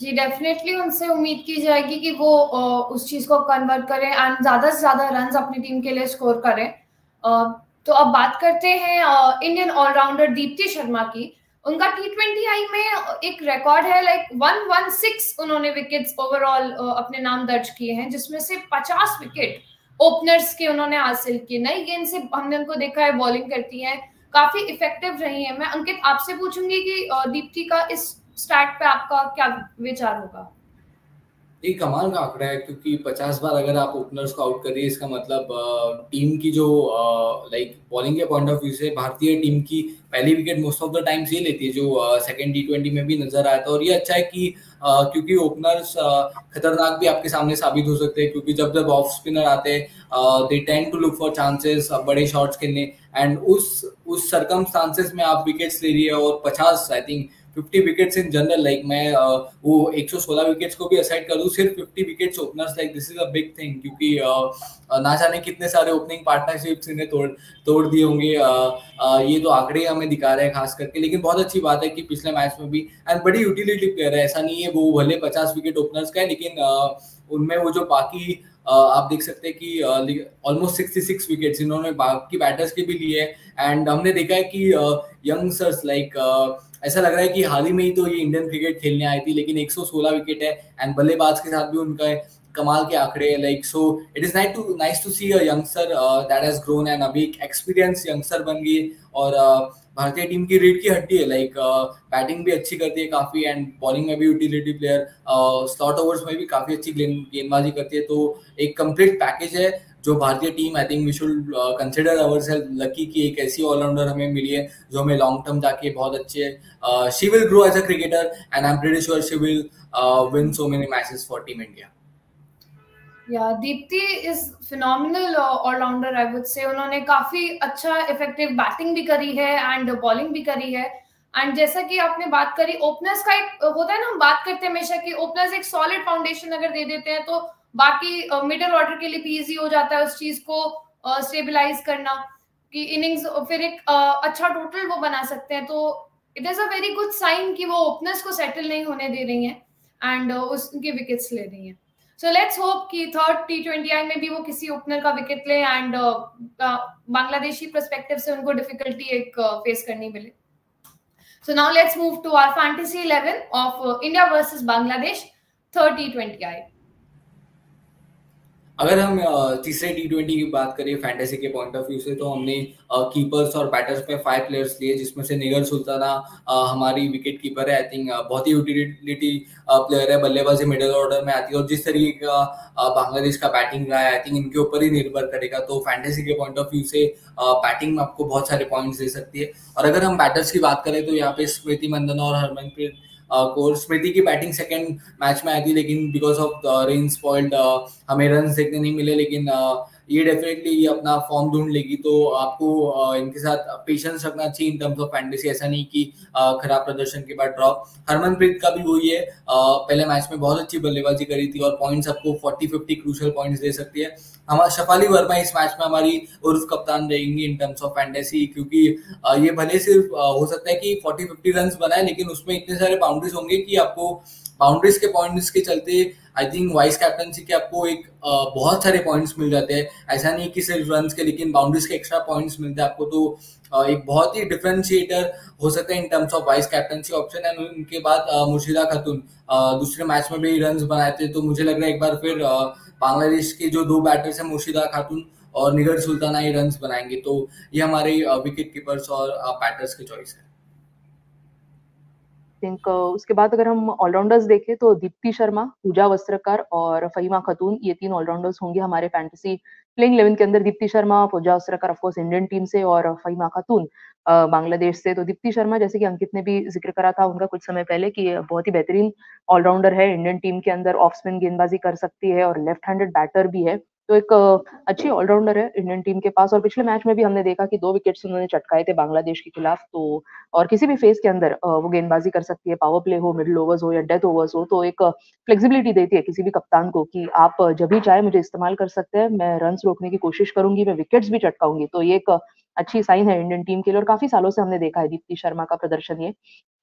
जी डेफिनेटली उनसे उम्मीद की जाएगी कि वो उस चीज को कन्वर्ट करें एंड ज्यादा से ज्यादा रन्स अपनी टीम के लिए स्कोर करें। तो अब बात करते हैं इंडियन ऑलराउंडर दीप्ति शर्मा की। उनका T20I में एक रिकॉर्ड है, लाइक 116 उन्होंने विकेट्स ओवरऑल अपने नाम दर्ज किए हैं, जिसमें से 50 विकेट ओपनर्स के उन्होंने हासिल किए। नई गेंद से हमने उनको देखा है, बॉलिंग करती हैं, काफी इफेक्टिव रही है। मैं अंकित आपसे पूछूंगी कि दीप्ति का इस स्टार्ट पे आपका क्या विचार होगा? एक कमाल का आंकड़ा है, क्योंकि 50 बार अगर आप ओपनर्स को आउट करिए, इसका मतलब टीम की जो लाइक बॉलिंग के पॉइंट ऑफ व्यू से भारतीय टीम की पहली wicket most of the times ये लेती है, जो सेकंड T20 में भी नजर आया था। और ये अच्छा है कि क्योंकि ओपनर्स खतरनाक भी आपके सामने साबित हो सकते हैं, क्योंकि जब जब ऑफ स्पिनर आते हैं they tend to look for chances बड़े शॉट्स खेलने, एंड उस सर्कमस्टांसेस में आप विकेट्स ले रही है। और 50 I think 50 wickets in general, like मैं वो 116 विकेट्स को भी असाइड कर दूं, सिर्फ 50 wickets openers, like this is a big thing, क्योंकि ना जाने कितने सारे ओपनिंग पार्टनरशिप्स इन्हें तोड़ दिए होंगे। ये तो आंकड़े हमें दिखा रहे हैं खास करके, लेकिन बहुत अच्छी बात है कि पिछले मैच में भी एंड बड़ी यूटिलिटी प्लेयर है। ऐसा नहीं है वो भले 50 विकेट ओपनर्स का है, लेकिन उनमें वो जो बाकी आप देख सकते हैं कि ऑलमोस्ट 66 विकेट्स इन्होंने बाकी बैटर्स के भी लिए। एंड हमने देखा है कि यंगस्टर्स लाइक ऐसा लग रहा है कि हाल ही में ही तो ये इंडियन क्रिकेट खेलने आई थी, लेकिन 116 विकेट है एंड बल्लेबाज के साथ भी उनका कमाल के आंकड़े हैं। Like so it is nice to see a youngster that has grown, and अभी एक एक्सपीरियंस यंगस्टर बन गई। और भारतीय टीम की रीढ़ की हड्डी है, लाइक बैटिंग भी अच्छी करती है काफी, एंड बॉलिंग में भी यूटिलिटी प्लेयर, स्लॉट ओवर्स में भी काफी अच्छी गेंदबाजी करती है। तो एक कंप्लीट पैकेज है जो भारतीय team, I think we should consider ourselves lucky कि एक ऐसी ऑलराउंडर हमें मिली है जो हमें लॉन्ग टर्म जाके बहुत अच्छे है। She will grow as a cricketer and I am pretty sure she will win so many matches for team India. Yeah Deepti is phenomenal all rounder, I would say. उन्होंने काफी अच्छा इफेक्टिव बैटिंग भी करी है एंड बॉलिंग भी करी है। And जैसा कि आपने बात करी ओपनर्स का, एक होता है ना, हम बात करते हैं हमेशा कि ओपनर्स एक सॉलिड फाउंडेशन अगर दे देते हैं तो बाकी मिडिल ऑर्डर के लिए भी इजी हो जाता है उस चीज को स्टेबलाइज करना, कि इनिंग्स फिर एक अच्छा टोटल वो बना सकते हैं। तो it is a very good sign कि वो ओपनर्स को सेटल नहीं होने दे रही हैं एंड उनके विकेट्स ले रही हैं. सो लेट्स होप कि थर्ड T20I में भी वो किसी ओपनर का विकेट ले एंड बांग्लादेशी पर्सपेक्टिव से उनको डिफिकल्टी एक फेस करनी मिले. So now let's move to our fantasy 11 of India versus Bangladesh third T20I. अगर हम तीसरे T20 की बात करें फैंटेसी के पॉइंट ऑफ व्यू से, तो हमने कीपर्स और बैटर्स में 5 प्लेयर्स लिए, जिसमें से निगर सुल्ताना हमारी विकेट कीपर है. आई थिंक बहुत ही यूटिलिटी प्लेयर है, बल्लेबाजी मिडिल ऑर्डर में आती है, और जिस तरीके का बांग्लादेश का बैटिंग रहा है आई थिंक इनके ऊपर ही निर्भर करेगा. तो फैंटेसी के पॉइंट ऑफ व्यू से बैटिंग में आपको बहुत सारे पॉइंट्स दे सकती है. और अगर हम बैटर्स की बात करें तो यहाँ पे स्मृति मंदाना और हरमनप्रीत कौर. स्मृति की बैटिंग सेकंड मैच में आई थी, लेकिन बिकॉज ऑफ रेन स्पॉइल्ड हमें रन देखने नहीं मिले, लेकिन ये डेफिनेटली अपना फॉर्म ढूंढ लेगी. तो आपको इनके साथ पेशेंस रखना चाहिए इन टर्म्स ऑफ फैंटेसी. ऐसा नहीं कि खराब प्रदर्शन के बाद ड्रॉप. हरमनप्रीत का भी वही है, पहले मैच में बहुत अच्छी बल्लेबाजी करी थी और पॉइंट्स आपको 40-50 क्रूशियल पॉइंट्स दे सकती है. हमारा शफाली वर्मा इस मैच में हमारी उर्फ कप्तान रहेंगी इन टर्म्स ऑफ फैंटेसी, क्योंकि ये भले सिर्फ हो सकता है कि 40-50 रन बनाए, लेकिन उसमें इतने सारे बाउंड्रीज होंगे कि आपको बाउंड्रीज के पॉइंट्स के चलते आई थिंक वाइस कैप्टनसी के आपको एक बहुत सारे पॉइंट्स मिल जाते हैं. ऐसा नहीं कि सिर्फ रन्स के, लेकिन बाउंड्रीज के एक्स्ट्रा पॉइंट्स मिलते हैं आपको. तो एक बहुत ही डिफरेंशिएटर हो सकता है in terms of vice captaincy option. And उनके बाद मुर्शिदा खातून दूसरे मैच में भी रन बनाए थे. तो मुझे लग रहा है एक बार फिर बांग्लादेश के जो 2 बैटर्स हैं मुर्शिदा खातून और निगर सुल्ताना ये रन बनाएंगे. तो ये हमारे विकेट कीपर्स और बैटर्स की चॉइस है. थिंक उसके बाद अगर हम ऑलराउंडर्स देखें तो दीप्ति शर्मा, पूजा वस्त्रकर और फहीमा खातून, ये 3 ऑलराउंडर्स होंगे हमारे फैंटेसी प्लेइंग 11 के अंदर. Deepti Sharma, Pooja Vastrakar of course Indian team से और फहीमा खातून बांग्लादेश से. तो दीप्ति शर्मा, जैसे कि अंकित ने भी जिक्र करा था उनका कुछ समय पहले, कि बहुत ही बेहतरीन ऑलराउंडर है इंडियन टीम के अंदर. ऑफ स्पिन गेंदबाजी कर सकती है और लेफ्ट हैंडेड बैटर भी है. तो एक अच्छी ऑलराउंडर है इंडियन टीम के पास. और पिछले मैच में भी हमने देखा कि 2 विकेट्स उन्होंने चटकाए थे बांग्लादेश के खिलाफ. तो और किसी भी फेज के अंदर वो गेंदबाजी कर सकती है, पावर प्ले हो, मिडिल ओवर्स हो या डेथ ओवर्स हो. तो एक फ्लेक्सिबिलिटी देती है किसी भी कप्तान को कि आप जब भी चाहे मुझे इस्तेमाल कर सकते हैं, मैं रन्स रोकने की कोशिश करूंगी, मैं विकेट्स भी चटकाऊंगी. तो ये एक अच्छी साइन है इंडियन टीम के लिए और काफी सालों से हमने देखा है दीप्ति शर्मा का प्रदर्शन ये.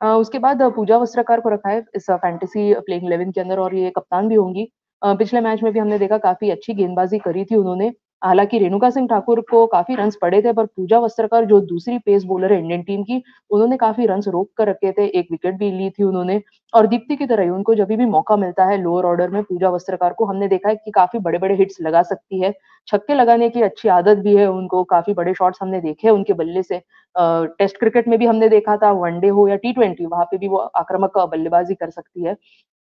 उसके बाद पूजा वस्त्रकार को रखा है इस फैंटेसी प्लेइंग 11 के अंदर और ये कप्तान भी होंगी. पिछले मैच में भी हमने देखा काफी अच्छी गेंदबाजी करी थी उन्होंने. हालांकि रेणुका सिंह ठाकुर को काफी रन्स पड़े थे, पर पूजा वस्त्रकर जो दूसरी पेस बॉलर है इंडियन टीम की, उन्होंने काफी रन्स रोक कर रखे थे. 1 विकेट भी ली थी उन्होंने. और दीप्ति की तरह ही उनको जब भी मौका मिलता है लोअर ऑर्डर में, पूजा वस्त्रकार को हमने देखा है कि काफी बड़े-बड़े हिट्स लगा सकती है. छक्के लगाने की अच्छी आदत भी है उनको. काफी बड़े शॉट्स हमने देखे हैं उनके बल्ले से. टेस्ट क्रिकेट में भी हमने देखा था, वनडे हो या T20, वहां पे भी वो आक्रामक बल्लेबाजी कर सकती है.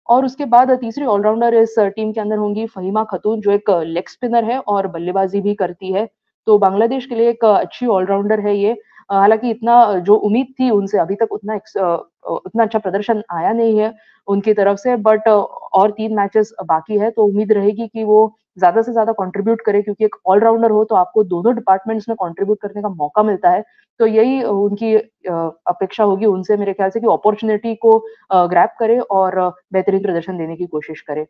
और उसके बाद तीसरी ऑलराउंडर इस टीम के अंदर होंगी फहीमा खातून, जो एक लेग स्पिनर है और बल्लेबाजी भी करती है. तो बांग्लादेश के लिए एक अच्छी ऑलराउंडर है ये. हालांकि इतना जो उम्मीद थी उनसे अभी तक उतना अच्छा प्रदर्शन आया नहीं है उनकी तरफ से, बट और 3 मैचेस बाकी है. तो उम्मीद रहेगी कि वो ज्यादा से ज्यादा कंट्रीब्यूट करे, क्योंकि एक ऑलराउंडर हो तो आपको दोनों डिपार्टमेंट्स में कंट्रीब्यूट करने का मौका मिलता है. तो यही उनकी अपेक्षा होगी उनसे, मेरे ख्याल से, कि अपॉर्चुनिटी को ग्रैब करे और बेहतरीन प्रदर्शन देने की कोशिश करे.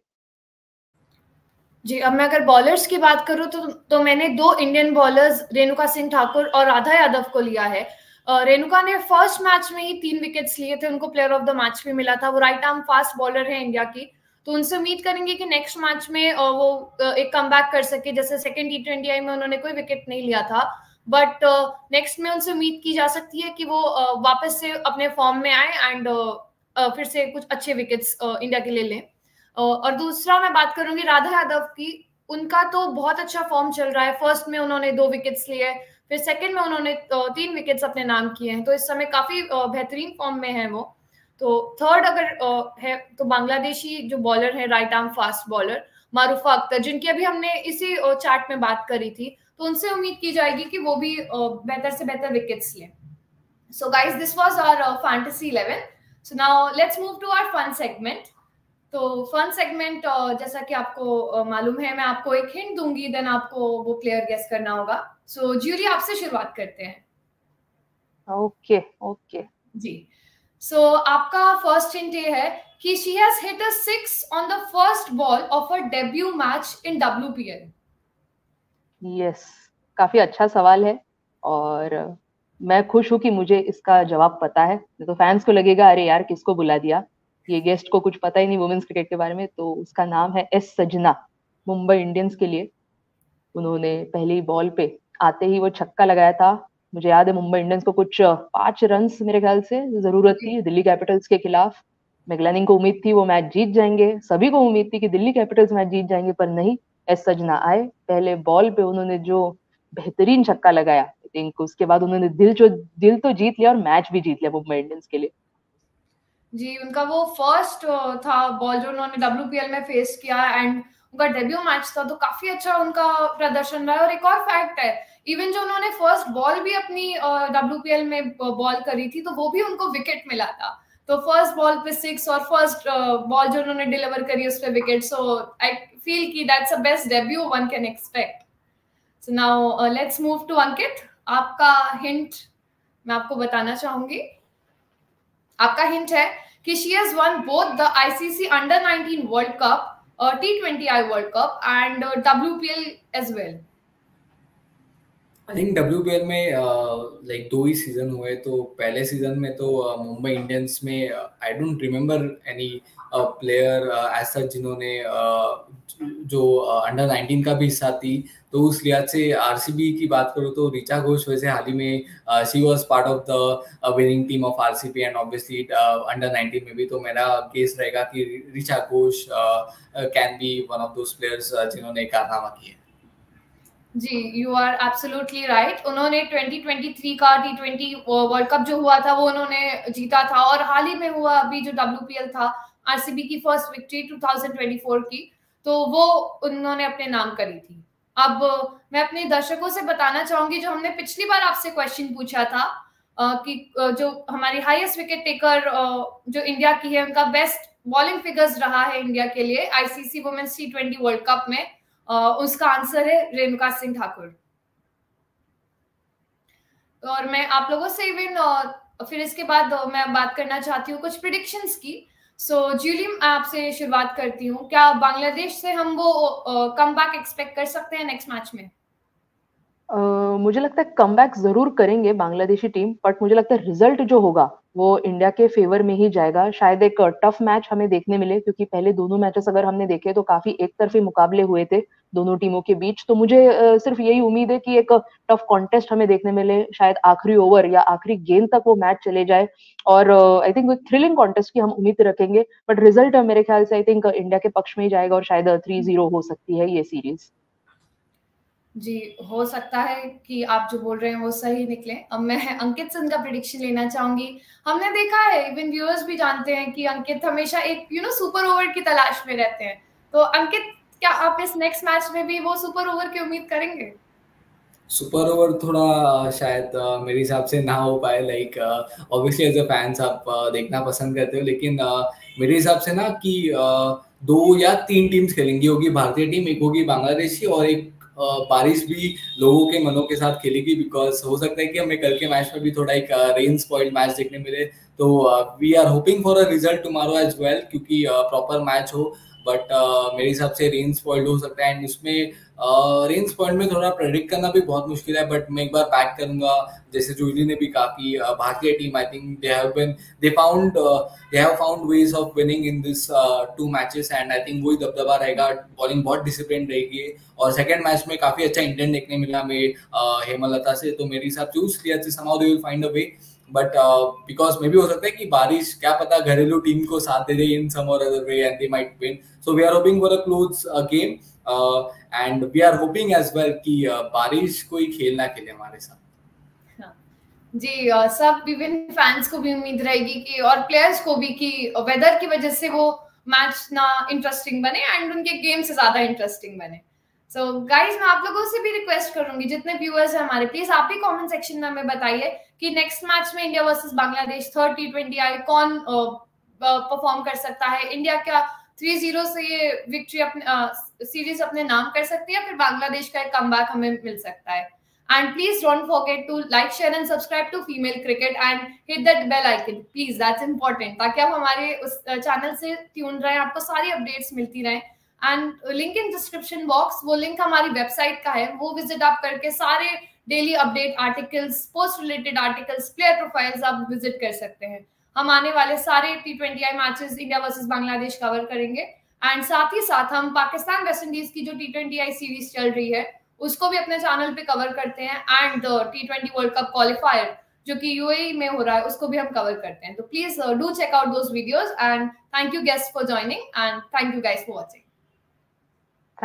जी, अब मैं अगर बॉलर्स की बात करूं तो मैंने 2 इंडियन बॉलर्स रेणुका सिंह ठाकुर और राधा यादव को लिया है. रेणुका ने फर्स्ट मैच में ही 3 विकेट्स लिए थे, उनको प्लेयर ऑफ द मैच भी मिला था. वो राइट आर्म फास्ट बॉलर है इंडिया की, तो उनसे उम्मीद करेंगे कि नेक्स्ट मैच में वो एक कमबैक कर सके. जैसे सेकंड T20I में उन्होंने कोई विकेट नहीं लिया था, बट नेक्स्ट में उनसे उम्मीद की जा सकती है कि वो वापस से अपने फॉर्म में आए एंड फिर से कुछ अच्छे विकेट्स इंडिया के लिए लें. और दूसरा मैं बात करूंगी राधा यादव की. उनका तो बहुत अच्छा फॉर्म चल रहा है. फर्स्ट में उन्होंने 2 विकेट्स लिए, फिर सेकंड में उन्होंने 3 विकेट्स अपने नाम किए हैं. तो इस समय काफी बेहतरीन फॉर्म में है वो. तो थर्ड अगर है तो बांग्लादेशी जो बॉलर है right arm fast bowler Marufa Akhtar, जिनकी अभी हमने इसी चार्ट में बात करी थी, तो उनसे उम्मीद की जाएगी कि वो भी बेहतर से बेहतर विकेट्स लें. So guys, this was our fantasy 11. So now let's move to our fun segment. तो फन सेगमेंट, जैसा कि आपको मालूम है, मैं आपको एक हिंट दूंगी, देन आपको वो प्लेयर गेस करना होगा. सो जूली, आपसे शुरुआत करते हैं. ओके ओके जी. सो आपका फर्स्ट हिंट ये है कि she has hit a 6 on the first ball of her debut match in WPL. Yes, काफी अच्छा सवाल है. और मैं खुश हूँ कि मुझे इसका जवाब पता है, तो फैंस को लगेगा अरे यार किसको बुला दिया, ये गेस्ट को कुछ पता ही नहीं वुमेन्स क्रिकेट के बारे में। तो उसका नाम है एस सजना, मुंबई इंडियंस के लिए। उन्होंने पहली बॉल पे आते ही वो छक्का लगाया था। मुझे याद है मुंबई इंडियंस को कुछ 5 रन मेरे ख्याल से जरूरत थी दिल्ली कैपिटल्स के खिलाफ। मैगलानी को उम्मीद थी वो मैच जीत जाएंगे, सभी को उम्मीद थी कि दिल्ली कैपिटल्स मैच जीत जाएंगे, पर नहीं, एस सजना आए। पहले बॉल पे उन्होंने जो बेहतरीन छक्का लगाया, आई थिंक उसके बाद उन्होंने दिल तो जीत लिया और मैच भी जीत लिया मुंबई इंडियंस के लिए। जी, उनका वो फर्स्ट था बॉल जो उन्होंने WPL में फेस किया एंड उनका डेब्यू मैच था, तो काफी अच्छा उनका प्रदर्शन रहा। और एक और फैक्ट है, इवन जो उन्होंने फर्स्ट बॉल भी अपनी WPL में बॉल करी थी, तो वो भी उनको विकेट मिला था। तो फर्स्ट बॉल पे 6 और फर्स्ट बॉल जो उन्होंने डिलीवर करी उस पे विकेट। सो आई फील कि that's a best debut one can expect. So now let's move to Ankit. आपका हिंट मैं आपको बताना चाहूंगी। आपका हिंट है कि she has won both the ICC Under-19 World Cup, T20I World Cup and WPL as well. I think WPL में like 2 ही सीजन हुए, तो पहले सीजन में तो मुंबई इंडियंस में I don't remember any player as such जिन्होंने जो Under-19 का भी हिस्सा थी। तो उस लिहाज से आरसीबी की बात करूँ तो ऋचा घोष वैसे हाल ही में she was part of the winning team of RCB and obviously Under-19 में भी। तो मेरा केस रहेगा कि Richa Ghosh can be one of those players जिन्होंने कारनामा किए। जी, यू आर एब्सोल्युटली राइट। उन्होंने 2023 का T20 वर्ल्ड कप जो हुआ था वो उन्होंने जीता था, और हाल ही में हुआ अभी जो WPL था आरसीबी की फर्स्ट विक्ट्री 2024 की, तो वो उन्होंने अपने नाम करी थी। अब मैं अपने दर्शकों से बताना चाहूंगी, जो हमने पिछली बार आपसे क्वेश्चन पूछा था कि जो हमारी हाईएस्ट विकेट टेकर जो इंडिया की है, उनका बेस्ट बॉलिंग फिगर्स रहा है इंडिया के लिए ICC women's T20 world cup में, उसका आंसर है रेणुका सिंह ठाकुर। और मैं आप लोगों से इवन फिर इसके बाद मैं बात करना चाहती हूँ कुछ प्रिडिक्शंस की। सो जूली, मैं आपसे शुरुआत करती हूँ। क्या बांग्लादेश से हम वो कमबैक एक्सपेक्ट कर सकते हैं नेक्स्ट मैच में? मुझे लगता है कमबैक जरूर करेंगे बांग्लादेशी टीम, बट मुझे लगता है रिजल्ट जो होगा वो इंडिया के फेवर में ही जाएगा। शायद एक टफ मैच हमें देखने मिले, क्योंकि पहले दोनों मैचेस अगर हमने देखे तो काफी एक तरफी मुकाबले हुए थे दोनों टीमों के बीच। तो मुझे सिर्फ यही उम्मीद है कि एक टफ कॉन्टेस्ट हमें देखने मिले, शायद आखिरी ओवर या आखिरी गेंद तक वो मैच चले जाए, और आई थिंक थ्रिलिंग कॉन्टेस्ट की हम उम्मीद रखेंगे। बट रिजल्ट मेरे ख्याल से आई थिंक इंडिया के पक्ष में ही जाएगा, और शायद 3-0 हो सकती है ये सीरीज। जी, हो सकता है कि आप जो बोल रहे हैं वो सही निकले। अब मैं अंकित से उनका प्रेडिक्शन लेना चाहूंगी। हमने देखा है, इवन व्यूअर्स भी जानते हैं कि अंकित हमेशा एक सुपर ओवर की तलाश में रहते हैं। तो अंकित, क्या आप इस नेक्स्ट मैच में भी वो सुपर ओवर की उम्मीद करेंगे? सुपर ओवर थोड़ा शायद मेरे हिसाब से ना हो पाए। Like obviously as a fans आप देखना पसंद करते हो, लेकिन मेरे हिसाब से ना कि 2 या 3 टीम्स खेलेंगी। होगी भारतीय टीम, एक होगी बांग्लादेशी, और एक बारिश भी लोगों के मनों के साथ खेलेगी। बिकॉज हो सकता है कि हमें कल के मैच में भी थोड़ा एक रेन स्पॉइल्ड मैच देखने मिले। तो we are hoping for a result tomorrow as well, क्योंकि प्रॉपर मैच हो। बट मेरे हिसाब से रेन स्पॉइल्ड हो सकता है, एंड इसमें रेंज पॉइंट में थोड़ा प्रेडिक्ट करना भी बहुत मुश्किल है। बट मैं एक बार बैक करूंगा, जैसे जूली ने भी कहा कि भारतीय team I think they have found ways of winning in this 2 matches, and I think वही दबदबा रहेगा। बॉलिंग बहुत डिसिप्लिन रहेगी, और सेकंड मैच में काफी अच्छा इंटेंट देखने मिला हमें हेमलता से। तो मेरे हिसाब से उस लिहाज से somehow they will find a way. But because मे भी हो सकता है कि बारिश, क्या पता, घरेलू टीम को साथ दे दे in some or other way, and they might win. So we are hoping for a close game, and we are hoping as well कि बारिश कोई खेल ना खेले हमारे साथ। जी, सब विभिन्न फैंस को भी उम्मीद रहेगी कि, और प्लेयर्स को भी, कि वेदर की वजह से वो मैच ना इंटरेस्टिंग बने एंड उनके गेम से ज्यादा इंटरेस्टिंग बने। सो गाइज, मैं आप लोगों से भी रिक्वेस्ट करूंगी, जितने व्यूअर्स हैं हमारे, प्लीज आप भी कमेंट सेक्शन में हमें बताइए कि नेक्स्ट मैच में India versus Bangladesh 3rd T20I कौन परफॉर्म कर सकता है। इंडिया क्या 3-0 से ये विक्ट्री अपने सीरीज अपने नाम कर सकती है, फिर बांग्लादेश का एक कमबैक हमें मिल सकता है। And please don't forget to like, share and subscribe to Female Cricket and hit that bell icon. Please, that's important, ताकि आप हमारे उस चैनल से ट्यून रहें, आपको सारी अपडेट्स मिलती रहें। And link in description box, वो लिंक हमारी वेबसाइट का है, वो विजिट आप करके सारे daily update articles, post related articles, player profiles आप विजिट कर सकते हैं। हम आने वाले सारे T20I matches India versus Bangladesh cover करेंगे एंड साथ ही साथ हम पाकिस्तान वेस्ट इंडीज की जो T20I सीरीज चल रही है उसको भी अपने चैनल पे कवर करते हैं and T20 world cup qualifier जो कि UAE में हो रहा है उसको भी हम कवर करते हैं। तो please do check out those videos and thank you guest for joining and thank you guys for watching.